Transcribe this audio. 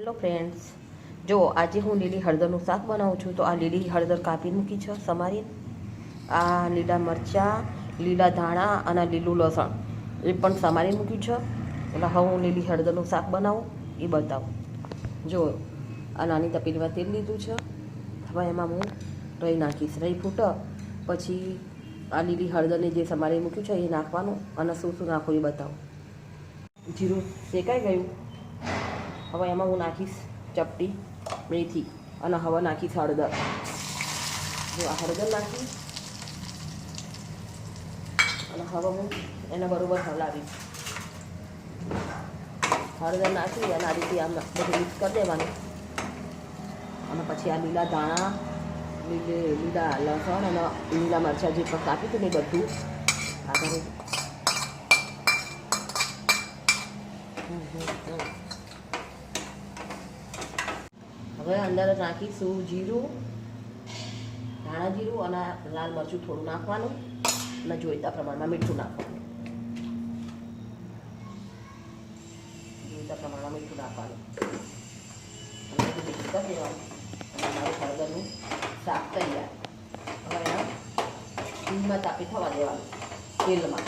Hello friends, જો આજે હું લીલી હળદરનું શાક બનાવું છું. તો આ લીલી હળદર કાપી મૂકી છે સમારીને. આ લીલા મરચાં, લીલા ધાણા અને લીલું લસણ એ પણ સમારી મૂક્યું છે. એટલે હવે હું લીલી હળદરનું શાક બનાવું એ બતાવું. જો આ નાની તપેલીમાં તેલ લીધું છે. હવે એમાં હું રહી નાખીશ. રહી ફૂટે પછી આ લીલી હળદરને જે સમારી મૂક્યું છે એ નાખવાનું અને શું શું નાખવું એ બતાવું. જીરું શેકાઈ ગયું. હવે એમાં હું નાખીશ ચપટી મેથી અને હવે નાખીશ હળદર. જો આ હળદર નાખીશ અને હવે હું એને બરાબર હલાવીશ. હળદર નાખી અને આ રીતે આમ બધું મિક્સ કરી દેવાનું. અને પછી આ લીલા ધાણા, લીલા લસણ અને લીલા મરચાં જે પણ કાપ્યું હતું ને એ બધું આગળ હવે અંદર નાખીશું જીરું, ધાણા જીરું અને લાલ મરચું થોડું નાખવાનું અને જોઈતા પ્રમાણમાં મીઠું નાખવાનું. જોઈતા પ્રમાણમાં મીઠું નાખવાનું અને બધું મિક્સ કરી દેવાનું. અને મારું હળદરનું શાક તૈયાર. હવે એના ધીમા તાપે થવા દેવાનું તેલમાં.